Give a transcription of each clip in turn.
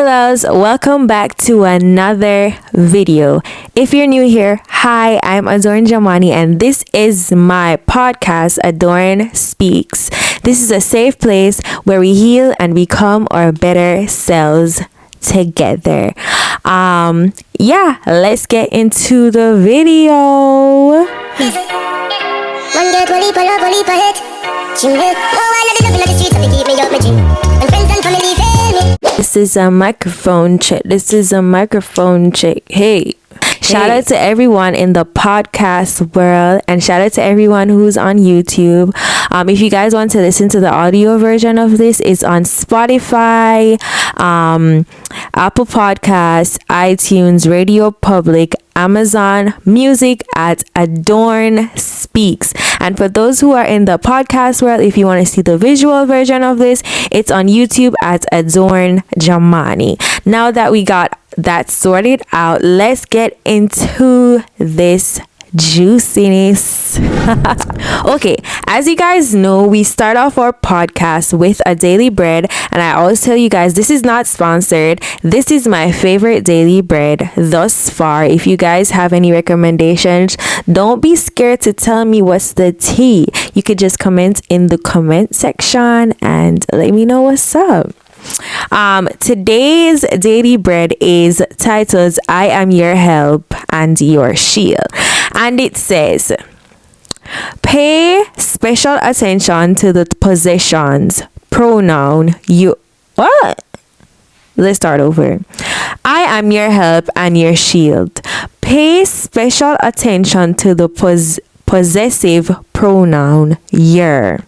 loves, welcome back to another video. If you're new here, hi, I'm AdornJamani and this is my podcast, Adorn Speaks. This is a safe place where we heal and become our better selves together. Let's get into the video. This is a microphone check. Hey. Shout out to everyone in the podcast world and shout out to everyone who's on YouTube. If you guys want to listen to the audio version of this, it's on Spotify, Apple Podcasts, iTunes, Radio Public, Amazon Music at Adorn Speaks. And for those who are in the podcast world, if you want to see the visual version of this, it's on YouTube at AdornJamani. Now that we got that sorted out, let's get into this juiciness. Okay, as you guys know, we start off our podcast with a daily bread, and I always tell you guys this is not sponsored. This is my favorite daily bread thus far. If you guys have any recommendations, don't be scared to tell me what's the tea. You could just comment in the comment section and let me know what's up. Today's daily bread is titled I Am Your Help and Your Shield, and it says, pay special attention to the possessions pronoun you what let's start over. I am your help and your shield. Pay special attention to the possessive pronoun your.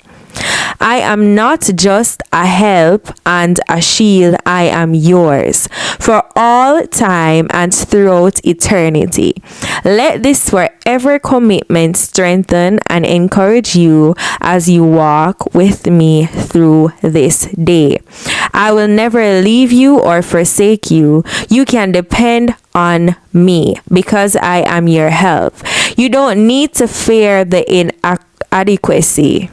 I am not just a help and a shield, I am yours for all time and throughout eternity. Let this forever commitment strengthen and encourage you as you walk with me through this day. I will never leave you or forsake you. You can depend on me because I am your help. You don't need to fear the inadequacy.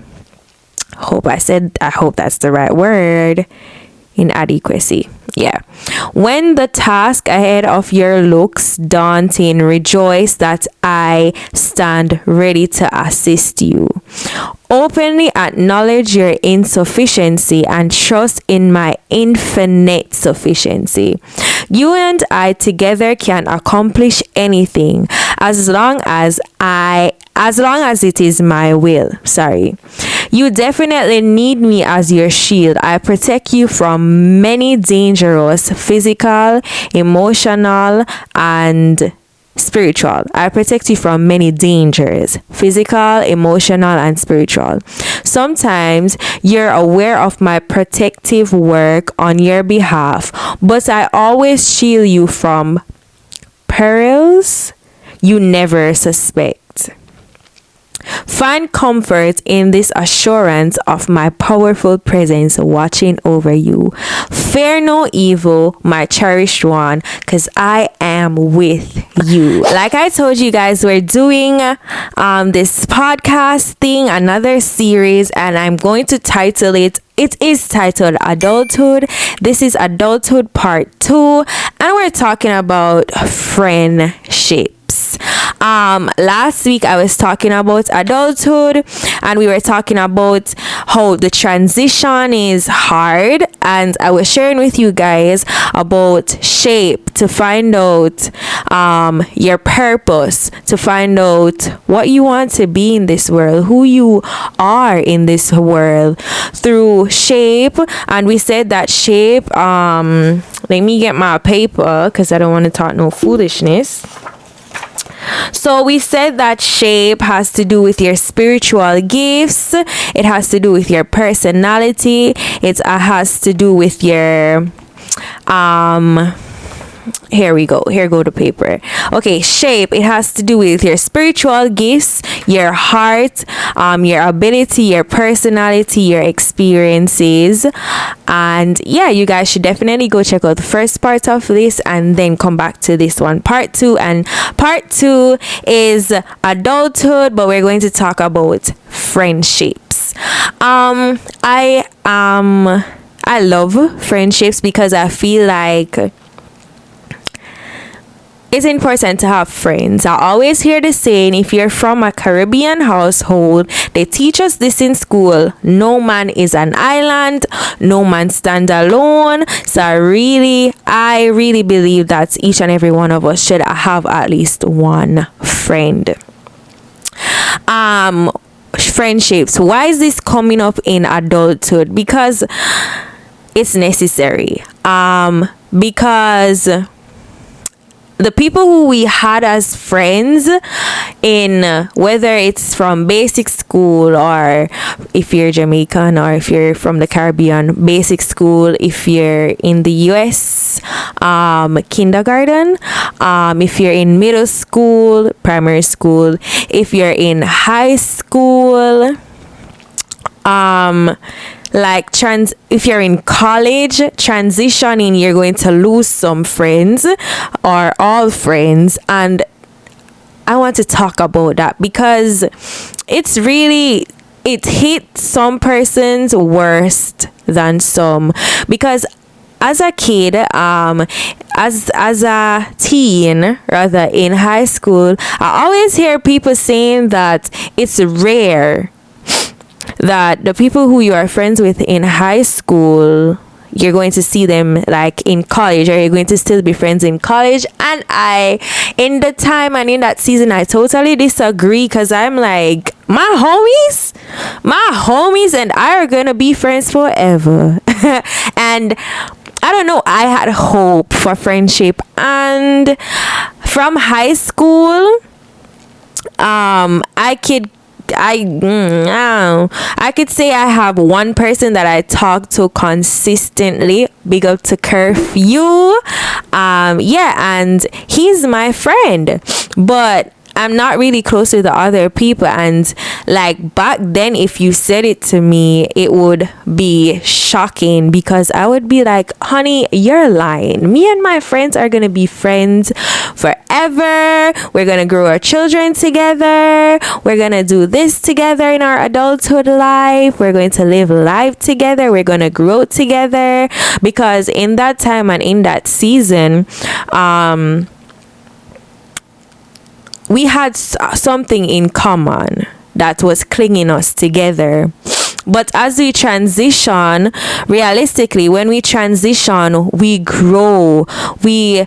I hope that's the right word. Inadequacy. Yeah. When the task ahead of you looks daunting, rejoice that I stand ready to assist you. Openly acknowledge your insufficiency and trust in my infinite sufficiency. You and I together can accomplish anything as long as it is my will. You definitely need me as your shield. I protect you from many dangerous physical, emotional, and spiritual. I protect you from many dangers, physical, emotional, and spiritual. Sometimes you're aware of my protective work on your behalf, but I always shield you from perils you never suspect. Find comfort in this assurance of my powerful presence watching over you. Fear no evil, my cherished one, because I am with you. Like I told you guys, we're doing this podcast thing, another series, and I'm going to title it. It is titled Adulthood. This is Adulthood Part 2, and we're talking about friendships. Last week I was talking about adulthood and we were talking about how the transition is hard, and I was sharing with you guys about shape to find out your purpose, to find out what you want to be in this world, who you are in this world through shape. And we said that shape, let me get my paper because I don't want to talk no foolishness. So we said that shape has to do with your spiritual gifts. It has to do with your personality. It has to do with your here go the paper. Okay, shape, it has to do with your spiritual gifts, your heart, your ability, your personality, your experiences. And yeah, you guys should definitely go check out the first part of this and then come back to this one, part 2. And part 2 is adulthood, but we're going to talk about friendships. I love friendships because I feel like it's important to have friends. I always hear the saying, if you're from a Caribbean household, they teach us this in school: no man is an island, no man stand alone. So I really believe that each and every one of us should have at least one friend. Friendships, why is this coming up in adulthood? Because it's necessary. Because the people who we had as friends in, whether it's from basic school, or if you're Jamaican, or if you're from the Caribbean, basic school, if you're in the US, kindergarten, if you're in middle school, primary school, if you're in high school, if you're in college transitioning, you're going to lose some friends or all friends. And I want to talk about that because it hits some persons worse than some. Because as a kid, as a teen, rather, in high school, I always hear people saying that it's rare that the people who you are friends with in high school, you're going to see them like in college, or you're going to still be friends in college. And in the time and in that season, I totally disagree, because I'm like, my homies and I are gonna be friends forever. And I don't know, I had hope for friendship. And from high school, I could say I have one person that I talk to consistently. Big up to Curfew. And he's my friend, but I'm not really close to the other people. And like back then, if you said it to me, it would be shocking, because I would be like, honey, you're lying. Me and my friends are gonna be friends forever. We're gonna grow our children together. We're gonna do this together in our adulthood life. We're going to live life together. We're gonna grow together. Because in that time and in that season, we had something in common that was clinging us together. But as we transition, realistically, when we transition, we grow, we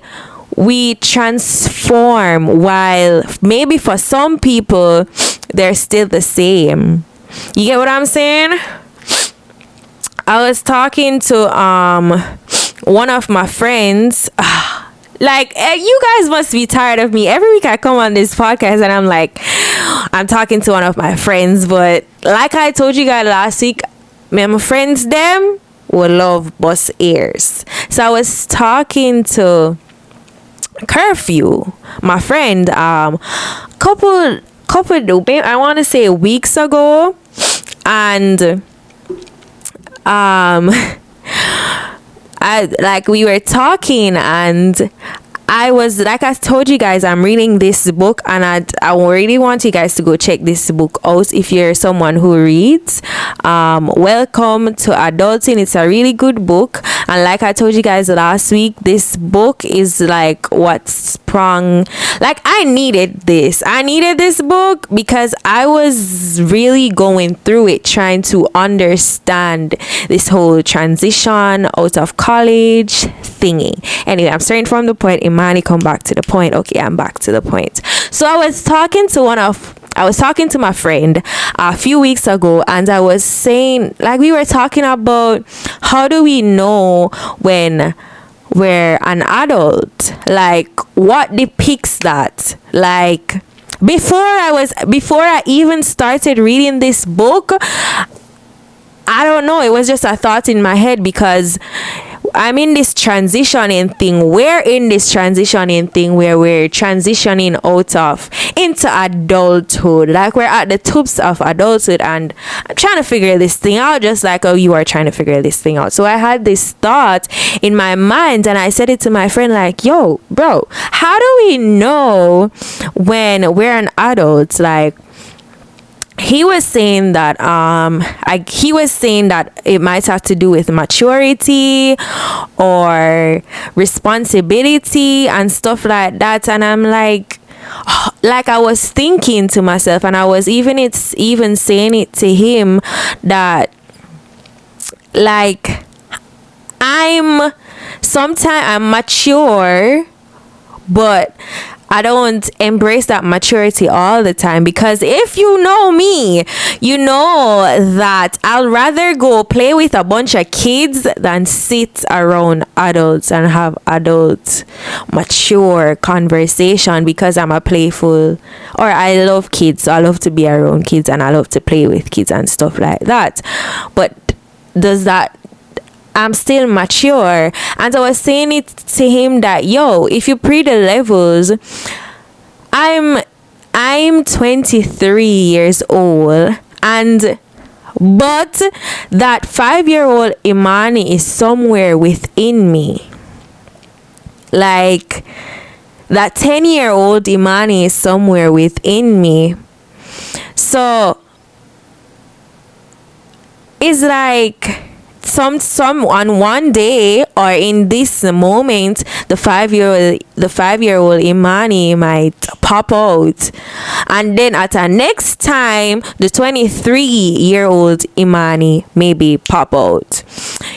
transform, while maybe for some people they're still the same. You get what I'm saying? I was talking to one of my friends. Like, you guys must be tired of me. Every week I come on this podcast and I'm like, I'm talking to one of my friends. But like I told you guys last week, my friends them will love bus ears. So I was talking to Curfew, my friend, couple I want to say weeks ago. And we were talking, and I was, like I told you guys, I'm reading this book, and I really want you guys to go check this book out if you're someone who reads. Welcome to Adulting. It's a really good book, and like I told you guys last week, this book is like what sprung, like I needed this book, because I was really going through it, trying to understand this whole transition out of college thingy. Anyway, I'm starting from the point. Imani, come back to the point. Okay, I'm back to the point. So I was talking to my friend a few weeks ago, and I was saying, like, we were talking about how do we know when we're an adult, like what depicts that. Like before I even started reading this book, I don't know, it was just a thought in my head, because I'm in this transitioning thing. We're in this transitioning thing where we're transitioning into adulthood. Like, we're at the tops of adulthood, and I'm trying to figure this thing out, just like how you are trying to figure this thing out. So I had this thought in my mind, and I said it to my friend, like, yo, bro, how do we know when we're an adult? Like, he was saying that he was saying that it might have to do with maturity or responsibility and stuff like that. And I'm like I was thinking to myself, and I was even saying it to him, that like I'm mature, but I don't embrace that maturity all the time, because if you know me, you know that I'll rather go play with a bunch of kids than sit around adults and have adult mature conversation, because I'm a playful, or I love kids, so I love to be around kids and I love to play with kids and stuff like that. But does that, I'm still mature. And I was saying it to him that, yo, if you pre the levels, I'm 23 years old, and but that 5-year-old Imani is somewhere within me. Like that 10-year-old Imani is somewhere within me. So it's like some on one day, or in this moment, the 5-year-old Imani might pop out, and then at the next time the 23-year-old Imani maybe pop out.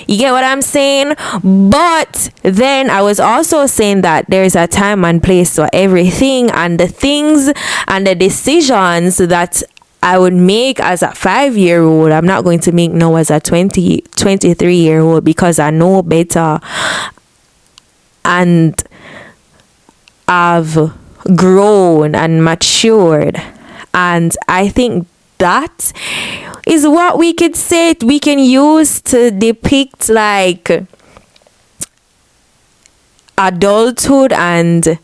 You get what I'm saying? But then I was also saying that there's a time and place for everything, and the things and the decisions that I would make as a 5-year-old, I'm not going to make now as a 23-year-old, because I know better and I've grown and matured. And I think that is what we could say we can use to depict like adulthood and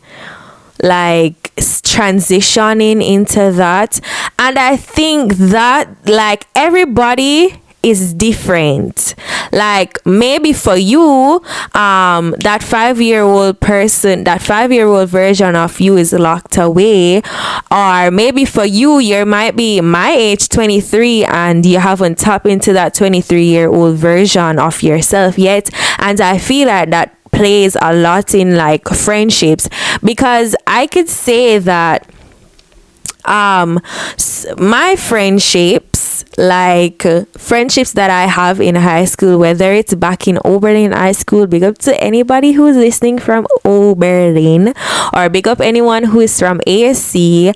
like transitioning into that. And I think that like everybody is different. Like maybe for you, that 5-year-old person, that 5-year-old version of you is locked away, or maybe for you, you might be my age, 23, and you haven't tapped into that 23-year-old version of yourself yet. And I feel like that plays a lot in like friendships, because I could say that my friendships, like friendships that I have in high school, whether it's back in Oberlin High School, big up to anybody who's listening from Oberlin, or big up anyone who is from ASC,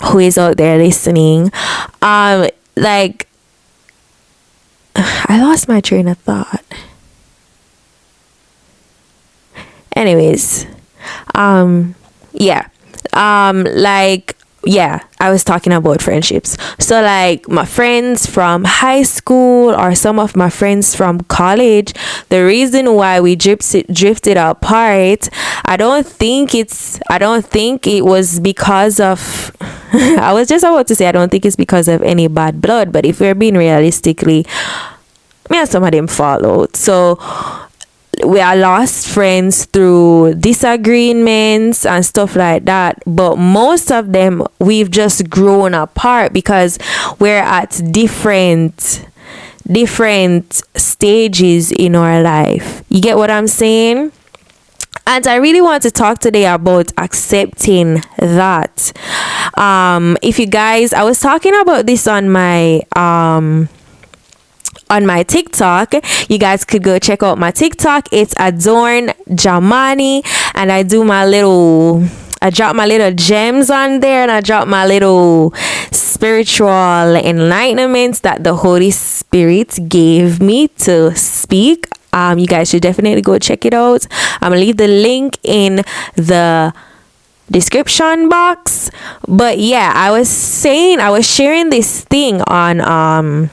who is out there listening. Like I lost my train of thought. Anyways, I was talking about friendships. So like my friends from high school, or some of my friends from college, the reason why we drifted apart, I don't think it was because of I was just about to say I don't think it's because of any bad blood, but if we're being realistically, me and some of them fall out. So we are lost friends through disagreements and stuff like that, but most of them we've just grown apart because we're at different stages in our life. You get what I'm saying? And I really want to talk today about accepting that. If you guys, I was talking about this on my TikTok. You guys could go check out my TikTok. It's AdornJamani, and I drop my little gems on there, and I drop my little spiritual enlightenments that the Holy Spirit gave me to speak. You guys should definitely go check it out. I'm gonna leave the link in the description box. But yeah, I was sharing this thing on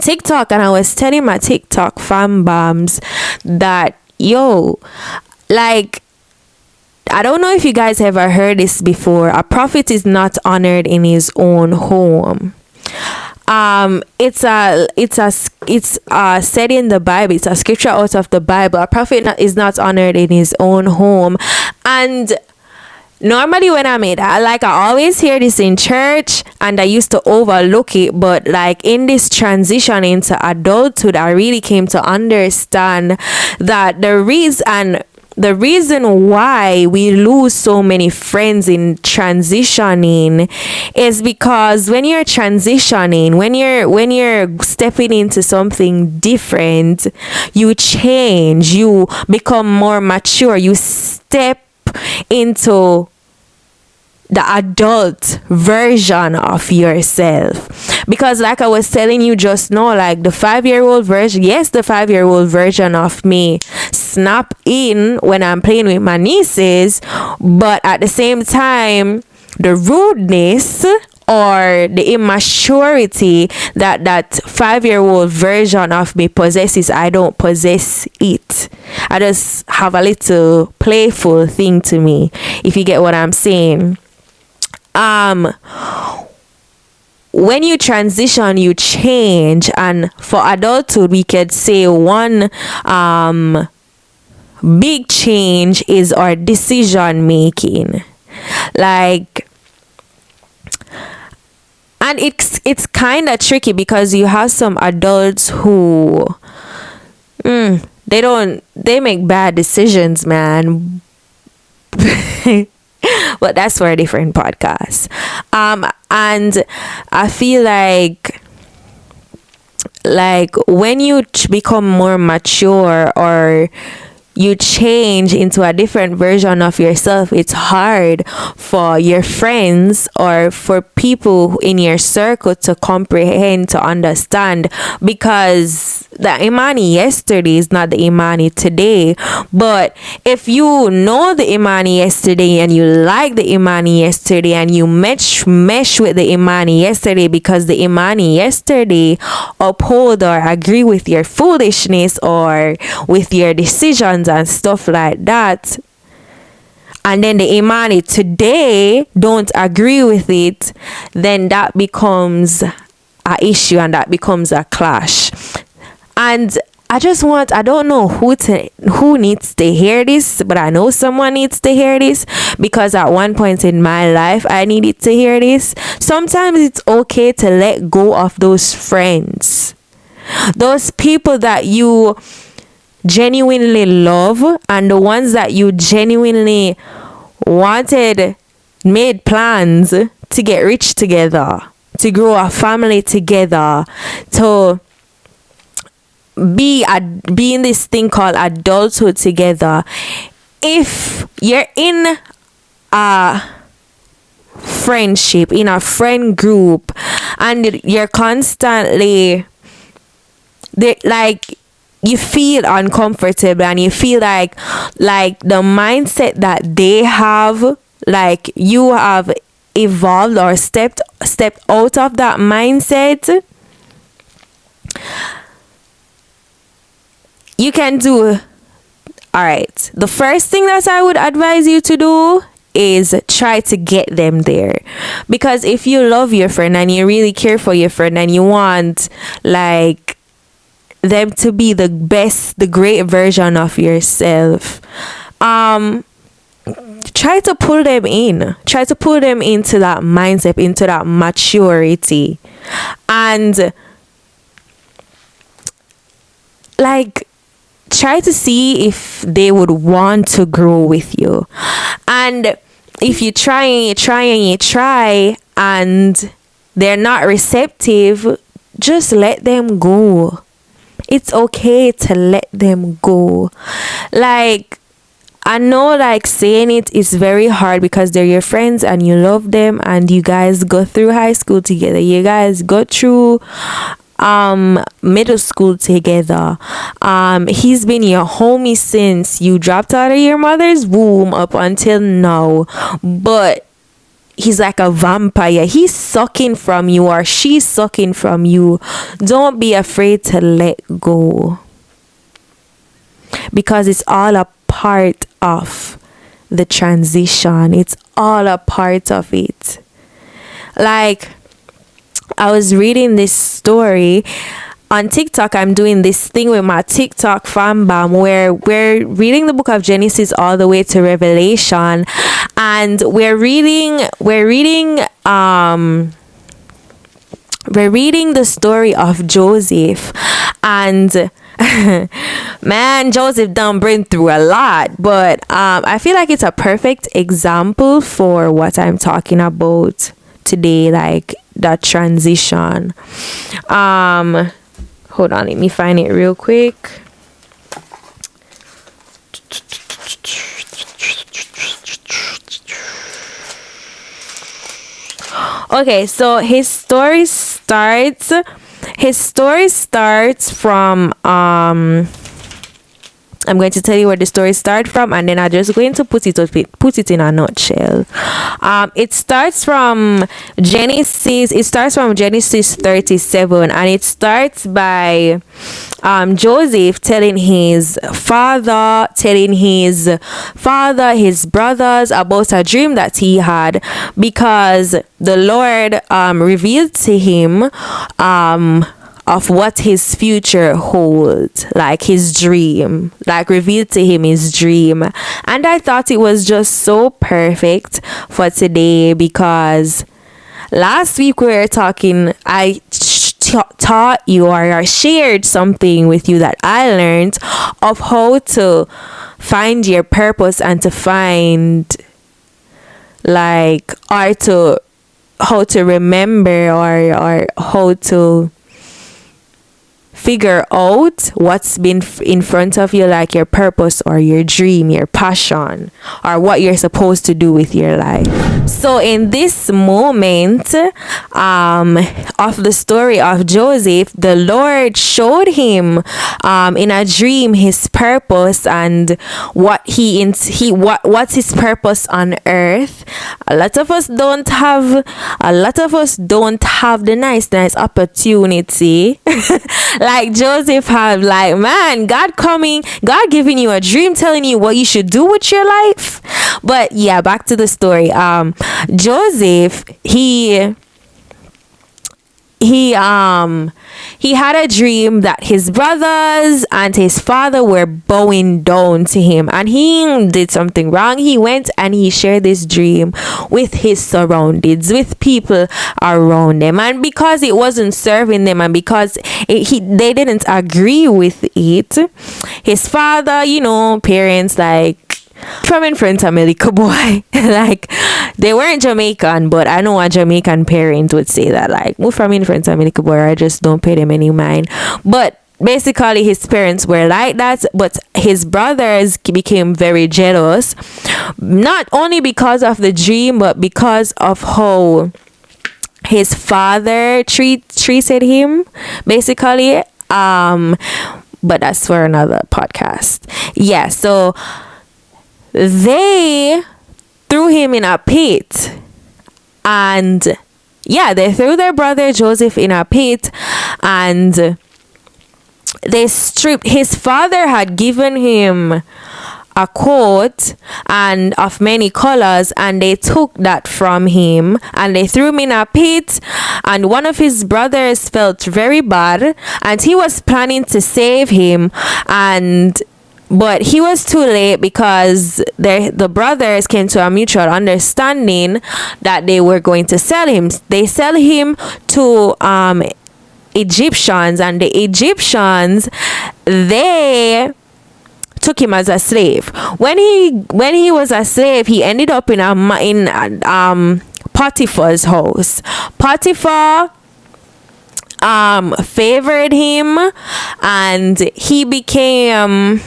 TikTok, and I was telling my TikTok fam bams that, yo, like, I don't know if you guys ever heard this before. A prophet is not honored in his own home. It's said in the Bible. It's a scripture out of the Bible. A prophet is not honored in his own home. And normally when I'm in, I always hear this in church and I used to overlook it, but like in this transition into adulthood, I really came to understand that the reason why we lose so many friends in transitioning is because when you're transitioning, when you're stepping into something different, you change, you become more mature, you step into the adult version of yourself. Because like I was telling you just now, like the 5-year-old version, yes, the 5-year-old version of me snap in when I'm playing with my nieces, but at the same time, the rudeness or the immaturity that 5-year-old version of me possesses, I don't possess it. I just have a little playful thing to me, if you get what I'm saying. When you transition, you change, and for adulthood, we could say one big change is our decision making. Like, and it's kind of tricky because you have some adults who they make bad decisions, man. But that's for a different podcast. And I feel like when you become more mature or you change into a different version of yourself, it's hard for your friends or for people in your circle to comprehend, to understand, because the Imani yesterday is not the Imani today. But if you know the Imani yesterday and you like the Imani yesterday and you mesh with the Imani yesterday because the Imani yesterday uphold or agree with your foolishness or with your decisions and stuff like that, and then the Imani today don't agree with it, then that becomes a issue and that becomes a clash. And I don't know who needs to hear this, but I know someone needs to hear this because at one point in my life I needed to hear this. Sometimes it's okay to let go of those friends, those people that you genuinely love, and the ones that you genuinely made plans to get rich together, to grow a family together, to be in this thing called adulthood together. If you're in a friendship, in a friend group, and you're constantly you feel uncomfortable and you feel like the mindset that they have, like you have evolved or stepped out of that mindset, you can do alright. The first thing that I would advise you to do is try to get them there. Because if you love your friend and you really care for your friend and you want like them to be the best, the great version of yourself, try to pull them into that mindset, into that maturity, and like try to see if they would want to grow with you. And if you try and they're not receptive, just let them go. It's okay to let them go. Like, I know like saying it is very hard because they're your friends and you love them and you guys go through high school together, you guys go through middle school together. He's been your homie since you dropped out of your mother's womb up until now, but he's like a vampire. He's sucking from you or she's sucking from you. Don't be afraid to let go, because it's all a part of the transition. It's all a part of it. Like, I was reading this story on TikTok. I'm doing this thing with my TikTok fam bam where we're reading the book of Genesis all the way to Revelation, and we're reading the story of Joseph. And man, Joseph done been through a lot, but I feel like it's a perfect example for what I'm talking about today, like that transition. Hold on, let me find it real quick. Okay, so his story starts from I'm going to tell you where the story starts from, and then I'm just going to put it in a nutshell. It starts from Genesis 37, and it starts by Joseph telling his father, his brothers about a dream that he had, because the Lord revealed to him of what his future holds, like his dream, like revealed to him his dream. And I thought it was just so perfect for today, because last week we were talking, I taught you, or I shared something with you that I learned of how to find your purpose, and to find like, or to how to remember, or how to figure out what's been in front of you, like your purpose or your dream, your passion, or what you're supposed to do with your life. So in this moment of the story of Joseph, the Lord showed him in a dream his purpose, and what's his purpose on earth. A lot of us don't have the nice opportunity like Joseph had. Like, man, God giving you a dream, telling you what you should do with your life. But yeah, back to the story. Joseph, he had a dream that his brothers and his father were bowing down to him, and he did something wrong. He went and he shared this dream with his surroundings, with people around them, and because it wasn't serving them, and because they didn't agree with it, his father, parents, like, from in front of me, boy, like, they weren't Jamaican, but I know a Jamaican parent would say that, like, move from in front of me, boy, I just don't pay them any mind. But basically his parents were like that, but his brothers became very jealous, not only because of the dream, but because of how his father treated him, basically. But that's for another podcast. Yeah, so they threw him in a pit, and they threw their brother Joseph in a pit, and they stripped. His father had given him a coat and of many colors, and they took that from him and they threw him in a pit. And one of his brothers felt very bad, and he was planning to save him, but he was too late, because the brothers came to a mutual understanding that they were going to sell him. They sell him to Egyptians, and the Egyptians, they took him as a slave. When he was a slave, he ended up in Potiphar's house. Potiphar favored him, and he became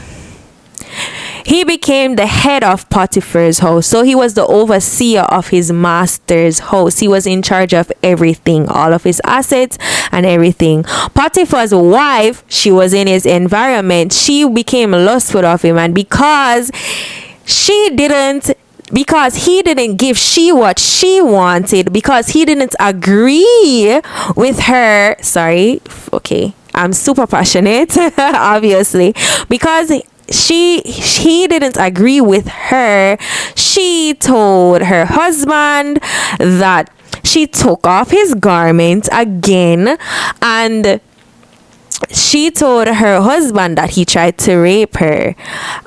the head of Potiphar's house. So he was the overseer of his master's house. He was in charge of everything, all of his assets and everything. Potiphar's wife, she was in his environment. She became lustful of him, and because he didn't give she what she wanted, because he didn't agree with her. Sorry, okay, I'm super passionate, obviously, because he didn't agree with her. She told her husband that she took off his garment again, and she told her husband that he tried to rape her.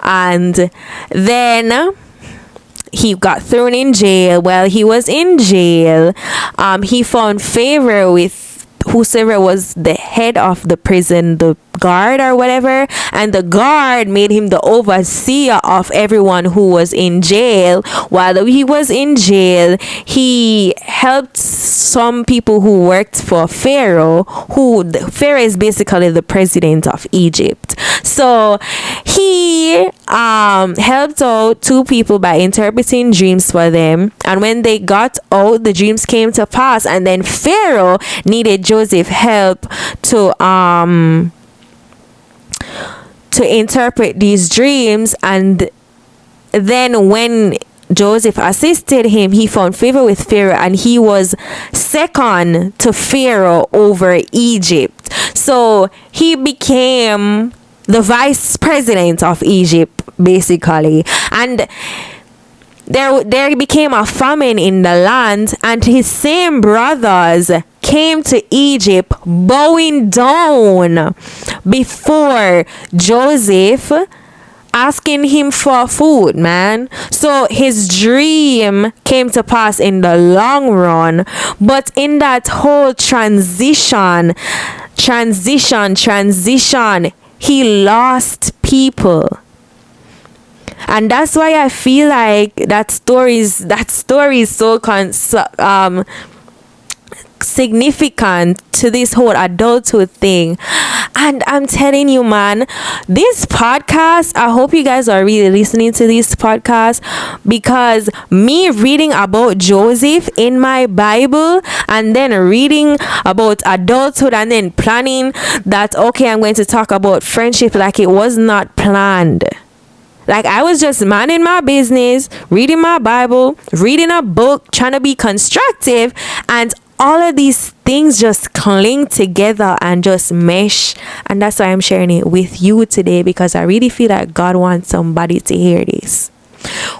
And then he got thrown in jail. While he was in jail, he found favor with whosoever was the head of the prison, the guard or whatever, and the guard made him the overseer of everyone who was in jail. While he was in jail, he helped some people who worked for Pharaoh, Pharaoh is basically the president of Egypt. So he helped out two people by interpreting dreams for them, and when they got out, the dreams came to pass. And then Pharaoh needed Joseph's help to interpret these dreams, and then when Joseph assisted him, he found favor with Pharaoh, and he was second to Pharaoh over Egypt. So he became the vice president of Egypt, basically. And there became a famine in the land, and his same brothers came to Egypt bowing down before Joseph, asking him for food, man. So his dream came to pass in the long run, but in that whole transition, he lost people. And that's why I feel like that story is so significant to this whole adulthood thing. And I'm telling you, man, this podcast, I hope you guys are really listening to this podcast, because me reading about Joseph in my Bible and then reading about adulthood and then planning that, okay, I'm going to talk about friendship, like it was not planned. Like, I was just minding my business, reading my Bible, reading a book, trying to be constructive, and all of these things just cling together and just mesh. And that's why I'm sharing it with you today, because I really feel like God wants somebody to hear this.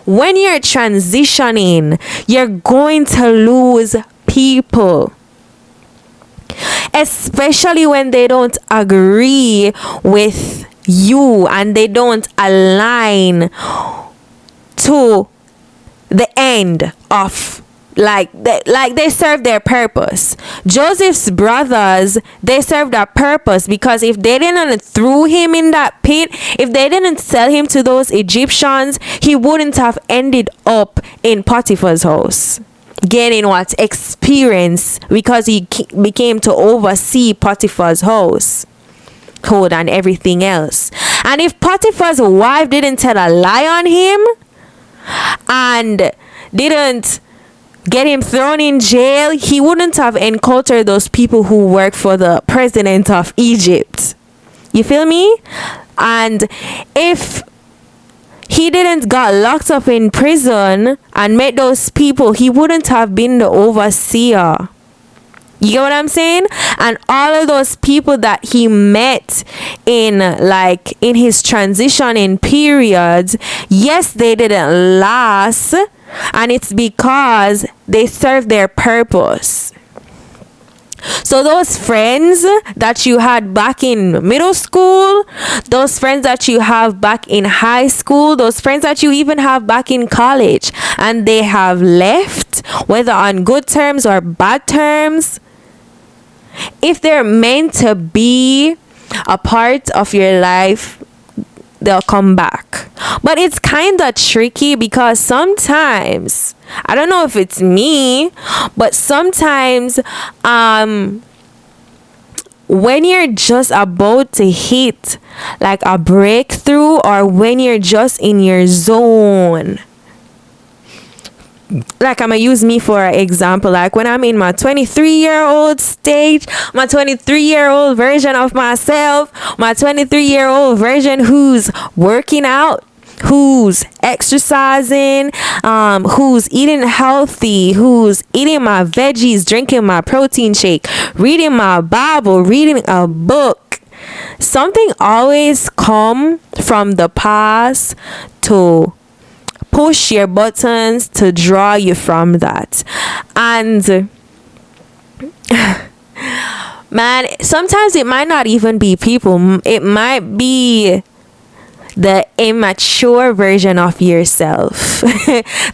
When you're transitioning, you're going to lose people, especially when they don't agree with you and they don't align to the end of like they serve their purpose. Joseph's brothers, they served a purpose, because if they didn't throw him in that pit, if they didn't sell him to those Egyptians, he wouldn't have ended up in Potiphar's house getting what experience, because he became to oversee Potiphar's house code and everything else. And if Potiphar's wife didn't tell a lie on him and didn't get him thrown in jail, he wouldn't have encountered those people who work for the president of Egypt. You feel me? And if he didn't got locked up in prison and met those people, he wouldn't have been the overseer. You get what I'm saying? And all of those people that he met in his transitioning periods, yes, they didn't last, and it's because they served their purpose. So those friends that you had back in middle school, those friends that you have back in high school, those friends that you even have back in college, and they have left, whether on good terms or bad terms, if they're meant to be a part of your life, they'll come back. But it's kind of tricky, because sometimes, I don't know if it's me, but sometimes when you're just about to hit like a breakthrough, or when you're just in your zone, like I'm gonna use me for example, like when I'm in my 23-year-old stage, my 23-year-old version of myself, my 23-year-old version who's working out, who's exercising, who's eating healthy, who's eating my veggies, drinking my protein shake, reading my Bible, reading a book. Something always come from the past to push your buttons, to draw you from that. And man, sometimes it might not even be people, it might be the immature version of yourself.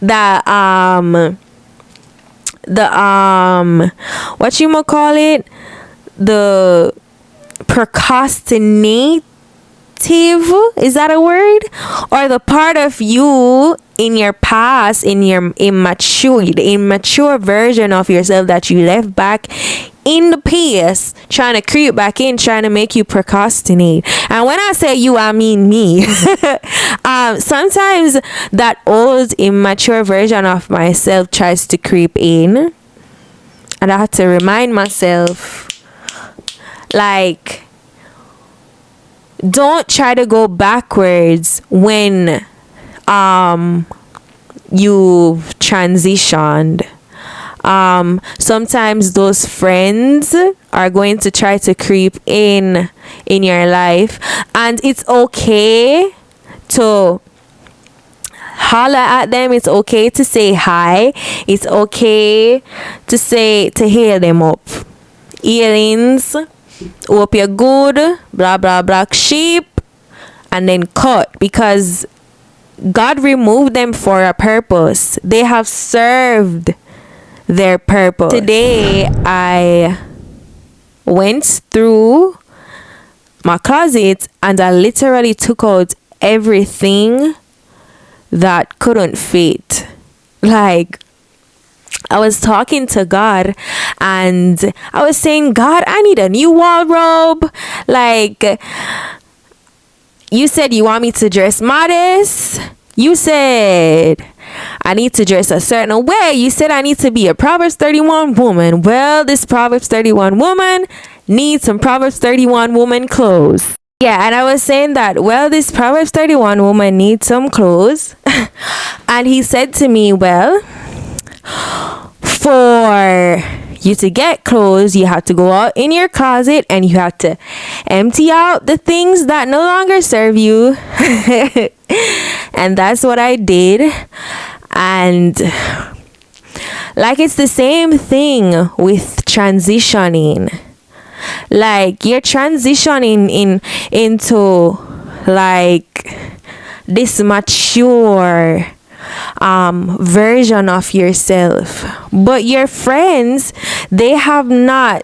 the what you might call it, the procrastinative, is that a word? Or the part of you in your past, in your the immature version of yourself that you left back in the past, trying to creep back in, trying to make you procrastinate. And when I say you, I mean me. Sometimes that old immature version of myself tries to creep in, and I have to remind myself, like, don't try to go backwards when you've transitioned. Sometimes those friends are going to try to creep in your life, and it's okay to holler at them. It's okay to say hi. It's okay to hail them up. Earrings, hope you're good, blah blah black sheep, and then cut, because God removed them for a purpose. They have served their purpose. Today I went through my closet and I literally took out everything that couldn't fit. Like, I was talking to God and I was saying, God, I need a new wardrobe. Like, you said you want me to dress modest. You said I need to dress a certain way. You said I need to be a Proverbs 31 woman. Well, this Proverbs 31 woman needs some Proverbs 31 woman clothes. Yeah, and I was saying that, well, this Proverbs 31 woman needs some clothes. And he said to me, well, for you to get clothes, you have to go out in your closet and you have to empty out the things that no longer serve you. And that's what I did. And like, it's the same thing with transitioning. Like, you're transitioning into like this mature version of yourself, but your friends, they have not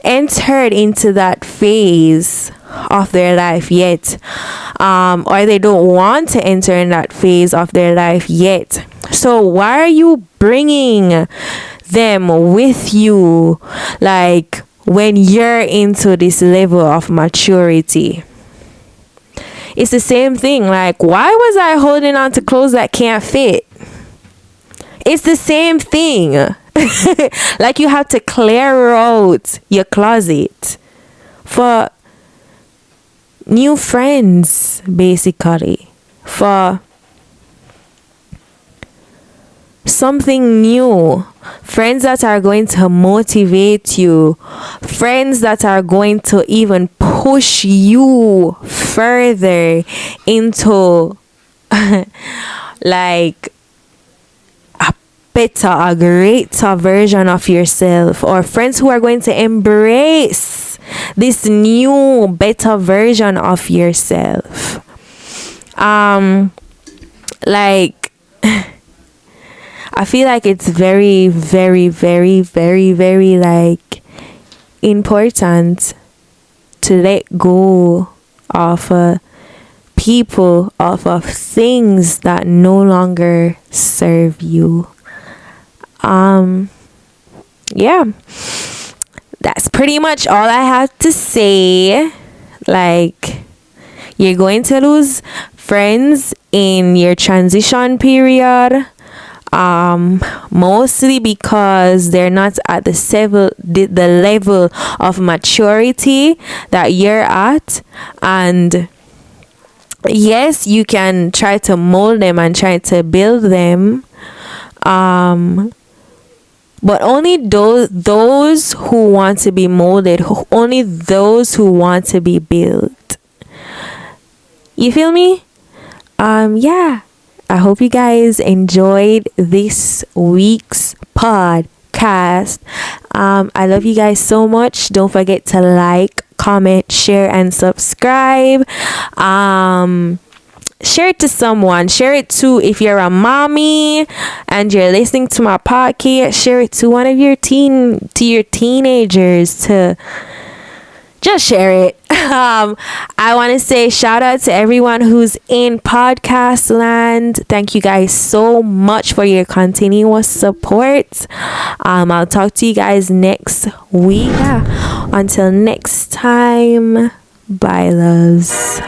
entered into that phase of their life yet, or they don't want to enter in that phase of their life yet. So why are you bringing them with you, like, when you're into this level of maturity? It's the same thing. Like, why was I holding on to clothes that can't fit? It's the same thing. Like, you have to clear out your closet for new friends, basically, for something new, friends that are going to motivate you, friends that are going to even push you further into like a greater version of yourself, or friends who are going to embrace this new better version of yourself. Like, I feel like it's very, very, very, very, very, like, important to let go of people, of things that no longer serve you. Yeah, that's pretty much all I have to say. Like, you're going to lose friends in your transition period, mostly because they're not at the level of maturity that you're at. And yes, you can try to mold them and try to build them, but only those who want to be molded, only those who want to be built. You feel me? Yeah, I hope you guys enjoyed this week's podcast. I love you guys so much. Don't forget to like, comment, share, and subscribe. share it to someone. Share it to, if you're a mommy and you're listening to my podcast, share it to one of your teenagers. To just share it. I want to say shout out to everyone who's in podcast land. Thank you guys so much for your continuous support. I'll talk to you guys next week. Until next time, bye, loves.